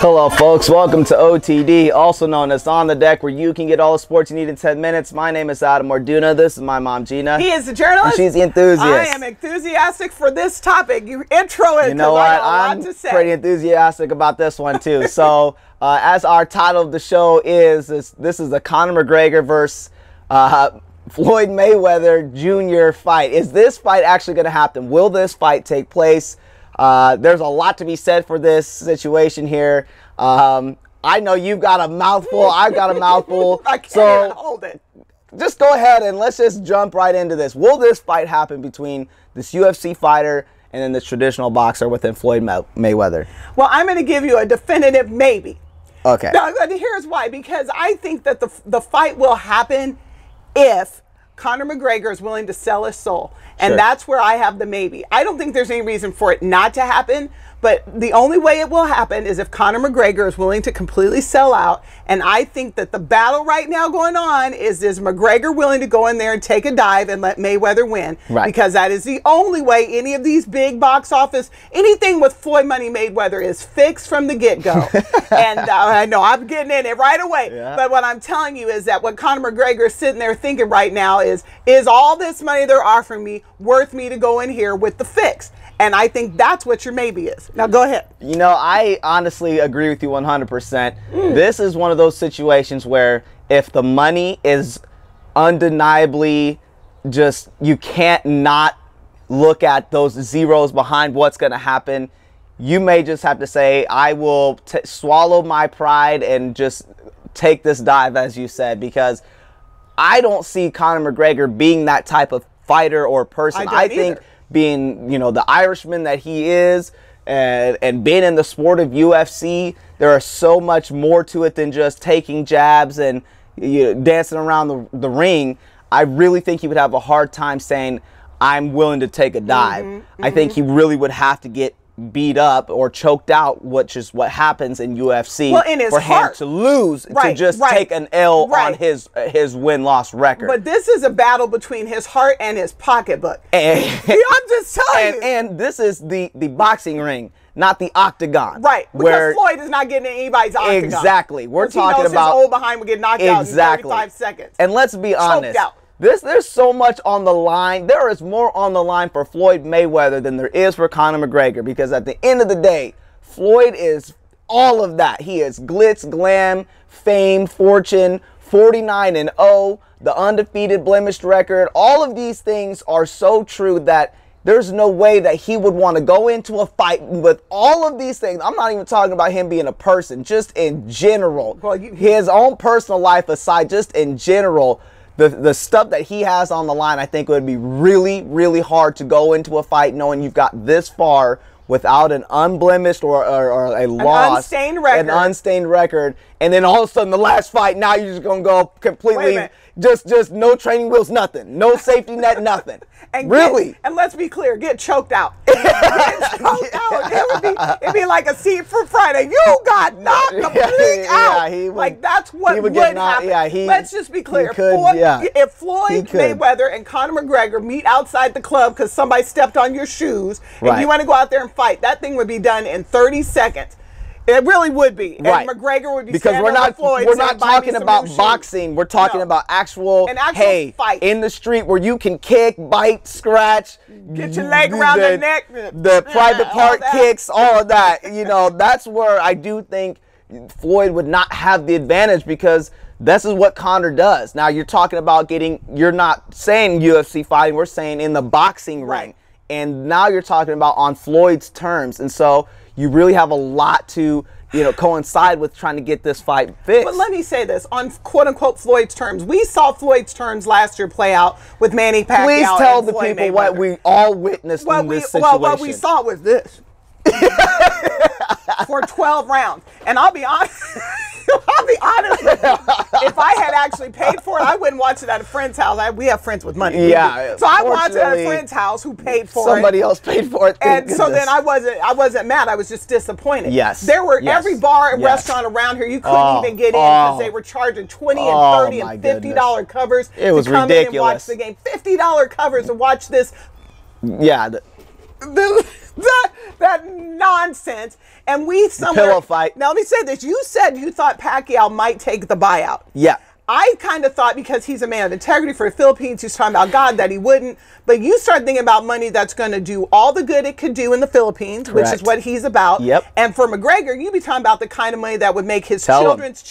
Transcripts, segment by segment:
Hello folks, welcome to OTD, also known as On the Deck, where you can get all the sports you need in 10 minutes. My name is Adam Orduna, this is my mom Gina. He is the journalist. And she's the enthusiast. I am enthusiastic for this topic. You intro it. You know what, I'm pretty enthusiastic about this one too. So, as our title of the show is, this is a Conor McGregor versus Floyd Mayweather Jr. fight. Is this fight actually going to happen? Will this fight take place? There's a lot to be said for this situation here. I know you've got a mouthful. I've got a mouthful. I can't hold it. Just go ahead and let's just jump right into this. Will this fight happen between this UFC fighter and then this traditional boxer within Floyd Mayweather? Well, I'm going to give you a definitive maybe. Okay. Now, here's why. Because I think that the fight will happen if Conor McGregor is willing to sell his soul. And Sure. That's where I have the maybe. I don't think there's any reason for it not to happen, but the only way it will happen is if Conor McGregor is willing to completely sell out. And I think that the battle right now going on is McGregor willing to go in there and take a dive and let Mayweather win? Right. Because that is the only way any of these big box office, anything with Floyd Money Mayweather is fixed from the get-go. And I know I'm getting in it right away. Yeah. But what I'm telling you is that what Conor McGregor is sitting there thinking right now is all this money they're offering me worth me to go in here with the fix? And I think that's what your maybe is. Now go ahead. You know, I honestly agree with you 100%. This is one of those situations where if the money is undeniably just, you can't not look at those zeros behind what's going to happen. You may just have to say, I will swallow my pride and just take this dive, as you said, because I don't see Conor McGregor being that type of fighter or person. I think being, you know, the Irishman that he is, and being in the sport of UFC, there is so much more to it than just taking jabs and dancing around the ring. I really think he would have a hard time saying, I'm willing to take a dive. I think he really would have to get beat up or choked out, which is what happens in UFC, for him to lose, to just take an L on his win-loss record. But this is a battle between his heart and his pocketbook. And, I'm just telling you. And this is the boxing ring, not the octagon. Right, because Floyd is not getting in anybody's octagon. Exactly. We're talking about his old behind will get knocked out in 35 seconds. And let's be honest. Out. There's so much on the line. There is more on the line for Floyd Mayweather than there is for Conor McGregor, because at the end of the day, Floyd is all of that. He is glitz, glam, fame, fortune, 49-0, the undefeated blemished record. All of these things are so true that there's no way that he would want to go into a fight with all of these things. I'm not even talking about him being a person, just in general. Well, his own personal life aside, just in general, the stuff that he has on the line, I think it would be really, really hard to go into a fight knowing you've got this far without an unblemished or a loss, unstained record. An unstained record, and then all of a sudden the last fight, now you're just gonna go completely just no training wheels, nothing, no safety net, nothing. And really, and let's be clear, get choked out. Get choked out. It'd be like a seat for Friday. You got knocked completely out. Like that's what would happen. Let's just be clear. If Floyd Mayweather and Conor McGregor meet outside the club because somebody stepped on your shoes, and you want to go out there and fight, that thing would be done in 30 seconds. It really would be. And McGregor would be, because we're not talking about boxing. We're talking about actual fight in the street where you can kick, bite, scratch, get your leg around the neck, the private part kicks, all of that. You know, that's where I do think Floyd would not have the advantage, because this is what Conor does. Now you're talking about you're not saying UFC fighting, we're saying in the boxing ring. And now you're talking about on Floyd's terms. And so you really have a lot to, coincide with trying to get this fight fixed. But let me say this, on quote-unquote Floyd's terms. We saw Floyd's terms last year play out with Manny Pacquiao. Please tell the people what we all witnessed in this situation. Well, what we saw was this. For 12 rounds. And I'll be honest. I'll be honest with you. If I had actually paid for it, I wouldn't watch it at a friend's house. We have friends with money. Yeah. So I watched it at a friend's house who paid for it. Somebody else paid for it. And so then I wasn't mad. I was just disappointed. Yes. There were every bar and restaurant around here you couldn't even get in because they were charging $20 and $30 and $50 covers to come in and watch the game. $50 covers to watch this. Yeah. that nonsense. And we somewhere. Pillow fight. Now let me say this. You said you thought Pacquiao might take the buyout. Yeah. I kind of thought because he's a man of integrity for the Philippines, he's talking about God, that he wouldn't. But you start thinking about money that's going to do all the good it could do in the Philippines, Correct. which is what he's about. Yep. And for McGregor, you'd be talking about the kind of money that would make his children's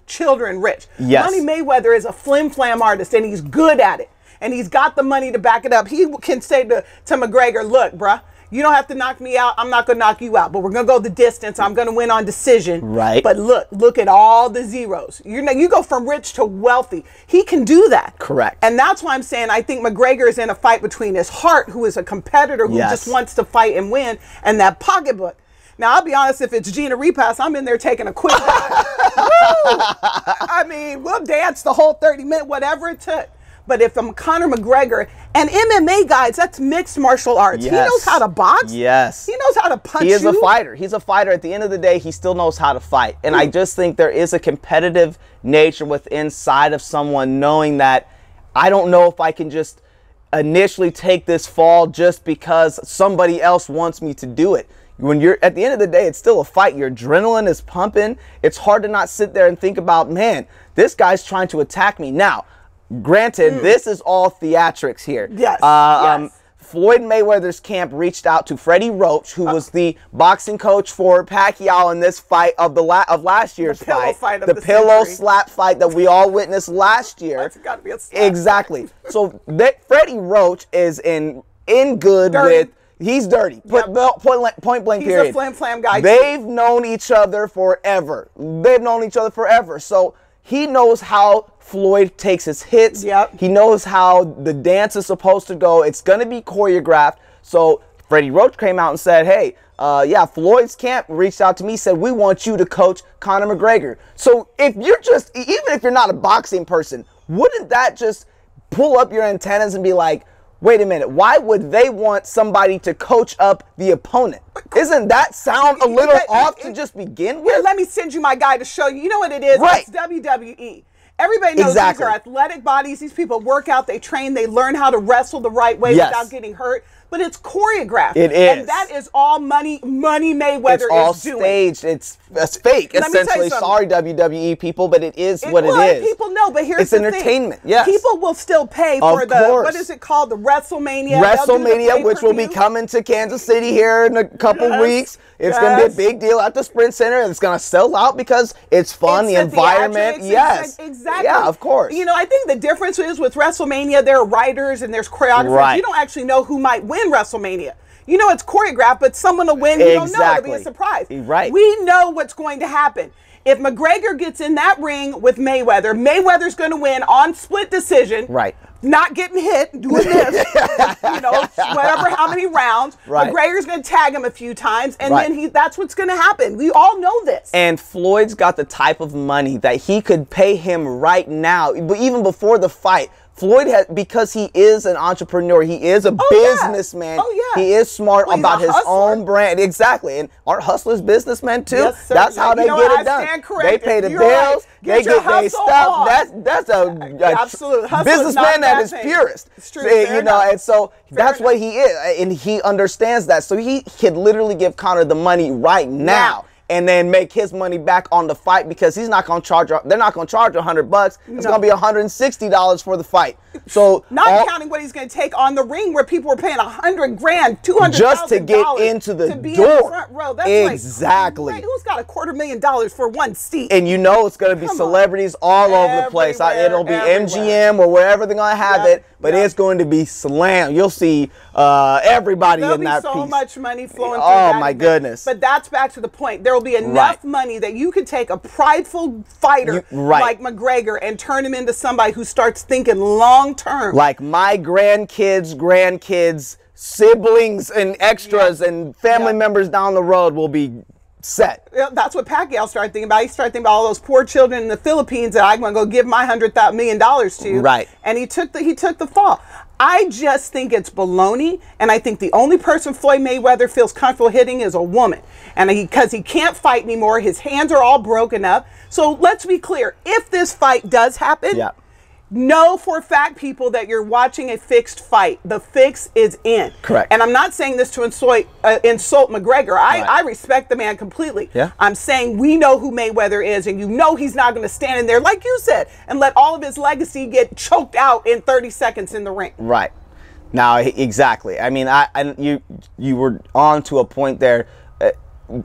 children rich. Yes. Money Mayweather is a flim-flam artist, and he's good at it. And he's got the money to back it up. He can say to McGregor, look, bruh, you don't have to knock me out. I'm not going to knock you out, but we're going to go the distance. I'm going to win on decision. Right. But look at all the zeros. You go from rich to wealthy. He can do that. Correct. And that's why I'm saying I think McGregor is in a fight between his heart, who is a competitor who just wants to fight and win, and that pocketbook. Now, I'll be honest, if it's Gina Repass, I'm in there taking a quick I mean, we'll dance the whole 30-minute, whatever it took. But if I'm Conor McGregor, and MMA guys, that's mixed martial arts. Yes. He knows how to box. Yes. He knows how to punch you. He is a fighter. He's a fighter. At the end of the day, he still knows how to fight. And I just think there is a competitive nature inside of someone knowing that I don't know if I can just initially take this fall just because somebody else wants me to do it. When you're at the end of the day, it's still a fight. Your adrenaline is pumping. It's hard to not sit there and think about, man, this guy's trying to attack me. Now, granted, this is all theatrics here. Yes. Floyd Mayweather's camp reached out to Freddie Roach, who was the boxing coach for Pacquiao in this fight of last year's fight. The pillow slap fight that we all witnessed last year. That's got to be a slap. Exactly. So Freddie Roach is in good with. He's dirty. Point blank period. He's a flam guy. They've known each other forever. So he knows how Floyd takes his hits. Yep. He knows how the dance is supposed to go. It's going to be choreographed. So Freddie Roach came out and said, hey, Floyd's camp reached out to me, said, we want you to coach Conor McGregor. So even if you're not a boxing person, wouldn't that just pull up your antennas and be like, wait a minute, why would they want somebody to coach up the opponent? Isn't that sound a little off to just begin with? Here, let me send you my guy to show you. You know what it is? Right. It's WWE. Everybody knows these are athletic bodies. These people work out, they train, they learn how to wrestle the right way without getting hurt. But it's choreographed. It is. And that is all money Mayweather is doing. It's all staged. It's fake, essentially. Sorry, WWE people, but it is what it is. People know, but here's the thing. It's entertainment, yes. People will still pay for what is it called? The WrestleMania. WrestleMania, which will be coming to Kansas City here in a couple weeks. It's going to be a big deal at the Sprint Center, and it's going to sell out because it's fun, the environment. Yes. Exactly. Yeah, of course. You know, I think the difference is with WrestleMania, there are writers and there's choreographers. Right. You don't actually know who might win WrestleMania. You know it's choreographed, but someone will win. You don't know. It'll be a surprise. Right. We know what's going to happen. If McGregor gets in that ring with Mayweather, Mayweather's going to win on split decision. Right. Not getting hit, doing this, whatever, how many rounds. Right. McGregor's going to tag him a few times, and then that's what's going to happen. We all know this. And Floyd's got the type of money that he could pay him right now, but even before the fight. Floyd has, because he is an entrepreneur, he is a businessman. He is smart about his own brand. Exactly. And aren't hustlers businessmen too? Yes, sir. That's how they get it done. They pay the bills, they get their stuff. That's a businessman at his purest. It's true. And so that's what he is. And he understands that. So he can literally give Conor the money right now. And then make his money back on the fight because he's not going to charge. They're not going to charge $100. It's going to be $160 for the fight. So not counting what he's going to take on the ring, where people were paying $100 grand, $200,000 just to get into the to be door. In the front row. That's exactly. Like, who's got $250,000 for one seat? And you know it's going to be celebrities all over the place. It'll be MGM or wherever they're going to have it, but it's going to be slammed. You'll see everybody in that piece. There'll be so much money flowing through that. Oh my goodness! But that's back to the point. There will be enough money that you could take a prideful fighter like McGregor and turn him into somebody who starts thinking long term. Like my grandkids, siblings, and extras and family members down the road will be set. That's what Pacquiao started thinking about. He started thinking about all those poor children in the Philippines that I'm going to go give my $100 million to. Right. And he took the fall. I just think it's baloney, and I think the only person Floyd Mayweather feels comfortable hitting is a woman. And because he can't fight anymore, his hands are all broken up. So let's be clear. If this fight does happen, know for a fact, people, that you're watching a fixed fight. The fix is in. Correct. And I'm not saying this to insult McGregor. I respect the man completely. Yeah. I'm saying we know who Mayweather is, and you know he's not going to stand in there, like you said, and let all of his legacy get choked out in 30 seconds in the ring. Right. Now, exactly. I mean, you were on to a point there.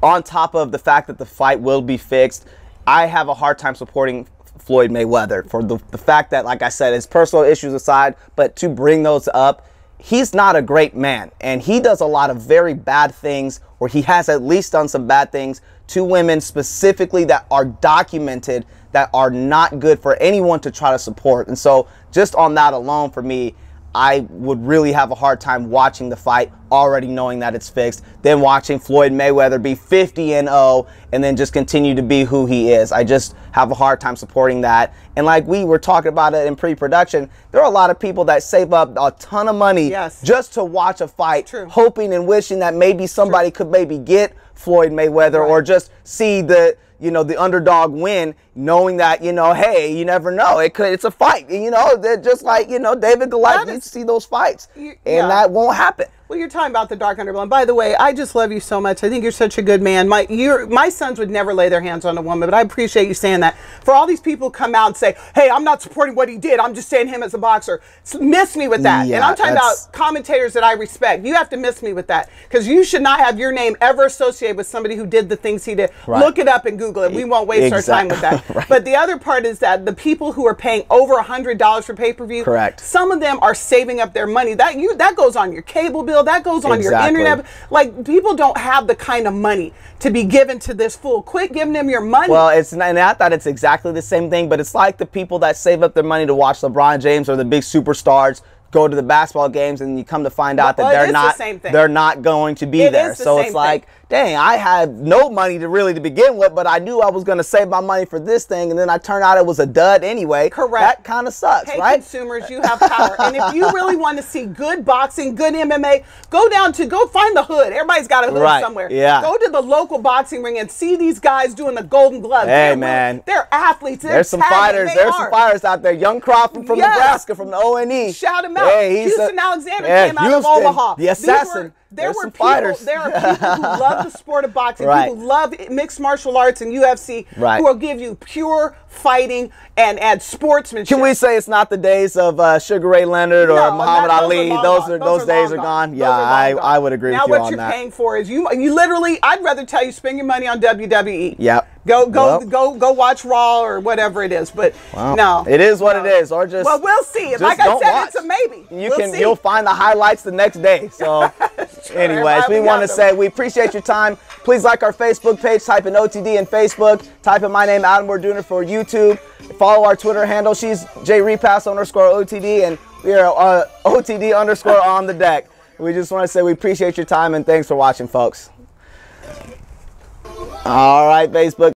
On top of the fact that the fight will be fixed, I have a hard time supporting Floyd Mayweather for the fact that, like I said, his personal issues aside, but to bring those up, he's not a great man, and he does a lot of very bad things, or he has at least done some bad things to women specifically that are documented, that are not good for anyone to try to support. And so just on that alone, for me, I would really have a hard time watching the fight already knowing that it's fixed, then watching Floyd Mayweather be 50-0 and then just continue to be who he is. I just have a hard time supporting that. And like we were talking about it in pre-production, there are a lot of people that save up a ton of money just to watch a fight, hoping and wishing that maybe somebody could maybe get Floyd Mayweather or just see the the underdog win, knowing that, hey, you never know. It's a fight. They're just like, David Goliath, you see those fights. And that won't happen. Well, you're talking about the dark underbelly. By the way, I just love you so much. I think you're such a good man. My sons would never lay their hands on a woman, but I appreciate you saying that. For all these people come out and say, hey, I'm not supporting what he did, I'm just saying him as a boxer. Miss me with that. And I'm talking about commentators that I respect. You have to miss me with that, because you should not have your name ever associated with somebody who did the things he did. Look it up and Google it. We won't waste our time with that. But the other part is that the people who are paying over $100 for pay-per-view, some of them are saving up their money. That goes on your cable bill. That goes on your internet. Like, people don't have the kind of money to be given to this fool. Quit giving them your money. Well, and I thought it's exactly the same thing, but it's like the people that save up their money to watch LeBron James or the big superstars go to the basketball games, and you come to find out that they're not going to be there. So it's like, dang, I had no money to begin with, but I knew I was going to save my money for this thing, and then I turned out it was a dud anyway. Correct. That kind of sucks, hey, right? Consumers, you have power. And if you really want to see good boxing, good MMA, go find the hood. Everybody's got a hood somewhere. Yeah. Go to the local boxing ring and see these guys doing the Golden Gloves. Hey, man. They're athletes. There's some fighters. There's some fighters out there. Young Crawford from Nebraska, from the ONE. Shout him out. Hey, Houston Alexander came out of Omaha. The assassin. There are people who love the sport of boxing, people who love mixed martial arts and UFC, who will give you pure fighting and sportsmanship. Can we say it's not the days of Sugar Ray Leonard or Muhammad Ali? Those days are gone. Yeah, I would agree with you on that. Now what you're paying for is you literally, I'd rather tell you spend your money on WWE. Yep. Go watch Raw or whatever it is. But no, it is what it is. Or just, well, we'll see. Like I said, it's a maybe. You'll find the highlights the next day. So anyways, we want to say we appreciate your time. Please like our Facebook page. Type in OTD in Facebook. Type in my name, Adam. We're doing it for YouTube. Follow our Twitter handle. She's JRepass_OTD, and we are OTD_ on the deck. We just want to say we appreciate your time, and thanks for watching, folks. All right, Facebook.